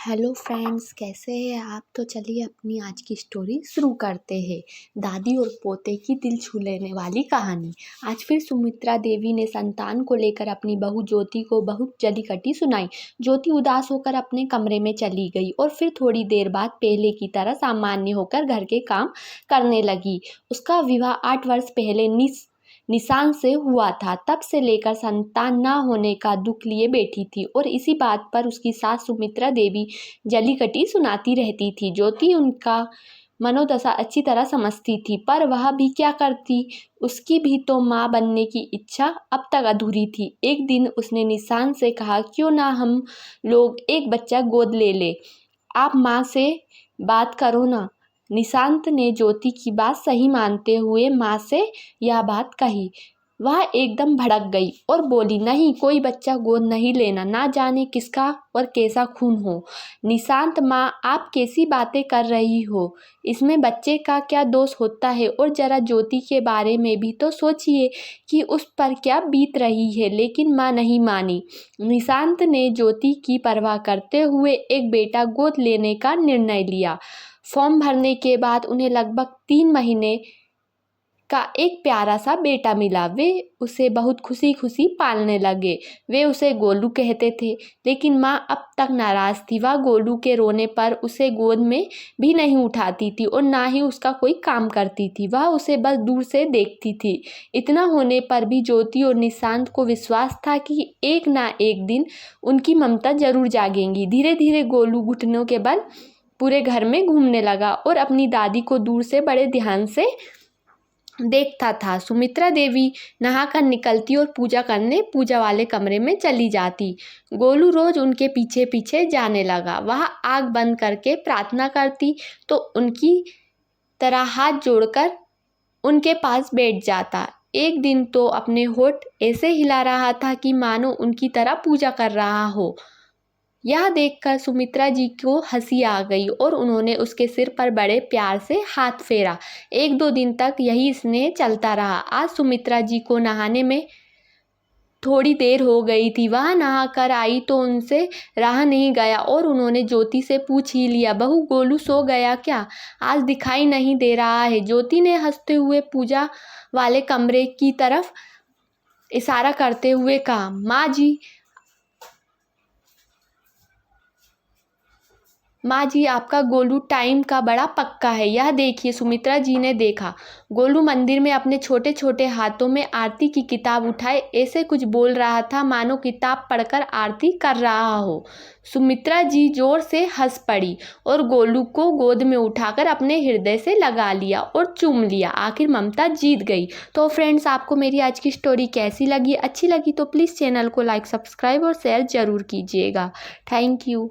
Hello friends, कैसे हैं आप। तो चलिए अपनी आज की स्टोरी शुरू करते हैं। दादी और पोते की दिल छू लेने वाली कहानी। आज फिर सुमित्रा देवी ने संतान को लेकर अपनी बहू ज्योति को बहुत जलीकट्टी सुनाई। ज्योति उदास होकर अपने कमरे में चली गई और फिर थोड़ी देर बाद पहले की तरह सामान्य होकर घर के काम करने लगी। उसका विवाह 8 वर्ष पहले निशान से हुआ था। तब से लेकर संतान न होने का दुख लिए बैठी थी और इसी बात पर उसकी सास सुमित्रा देवी जलीकट्टी सुनाती रहती थी। ज्योति उनका मनोदशा अच्छी तरह समझती थी, पर वह भी क्या करती। उसकी भी तो माँ बनने की इच्छा अब तक अधूरी थी। एक दिन उसने निशान से कहा, क्यों ना हम लोग एक बच्चा गोद ले ले। आप माँ से बात करो ना। निशांत ने ज्योति की बात सही मानते हुए माँ से यह बात कही। वह एकदम भड़क गई और बोली, नहीं, कोई बच्चा गोद नहीं लेना, ना जाने किसका और कैसा खून हो। निशांत, माँ आप कैसी बातें कर रही हो। इसमें बच्चे का क्या दोष होता है। और जरा ज्योति के बारे में भी तो सोचिए कि उस पर क्या बीत रही है। लेकिन माँ नहीं मानी। निशांत ने ज्योति की परवाह करते हुए एक बेटा गोद लेने का निर्णय लिया। फॉर्म भरने के बाद उन्हें लगभग 3 महीने का एक प्यारा सा बेटा मिला। वे उसे बहुत खुशी खुशी पालने लगे। वे उसे गोलू कहते थे, लेकिन माँ अब तक नाराज़ थी। वह गोलू के रोने पर उसे गोद में भी नहीं उठाती थी और ना ही उसका कोई काम करती थी। वह उसे बस दूर से देखती थी। इतना होने पर भी ज्योति और निशांत को विश्वास था कि एक ना एक दिन उनकी ममता जरूर जागेंगी। धीरे धीरे गोलू घुटनों के बल पूरे घर में घूमने लगा और अपनी दादी को दूर से बड़े ध्यान से देखता था। सुमित्रा देवी नहाकर निकलती और पूजा करने पूजा वाले कमरे में चली जाती। गोलू रोज उनके पीछे पीछे जाने लगा। वह आँख बंद करके प्रार्थना करती तो उनकी तरह हाथ जोड़कर उनके पास बैठ जाता। एक दिन तो अपने होठ ऐसे हिला रहा था कि मानो उनकी तरह पूजा कर रहा हो। यह देखकर सुमित्रा जी को हंसी आ गई और उन्होंने उसके सिर पर बड़े प्यार से हाथ फेरा। 1-2 दिन तक यही स्नेह चलता रहा। आज सुमित्रा जी को नहाने में थोड़ी देर हो गई थी। वह नहा कर आई तो उनसे रहा नहीं गया और उन्होंने ज्योति से पूछ ही लिया, बहू गोलू सो गया क्या, आज दिखाई नहीं दे रहा है। ज्योति ने हंसते हुए पूजा वाले कमरे की तरफ इशारा करते हुए कहा, माँ जी आपका गोलू टाइम का बड़ा पक्का है। यह देखिए। सुमित्रा जी ने देखा। गोलू मंदिर में अपने छोटे छोटे हाथों में आरती की किताब उठाए ऐसे कुछ बोल रहा था मानो किताब पढ़कर आरती कर रहा हो। सुमित्रा जी जोर से हंस पड़ी और गोलू को गोद में उठाकर अपने हृदय से लगा लिया और चूम लिया। आखिर ममता जीत गई। तो फ्रेंड्स, आपको मेरी आज की स्टोरी कैसी लगी? अच्छी लगी तो प्लीज़ चैनल को लाइक, सब्सक्राइब और शेयर ज़रूर कीजिएगा। Thank you.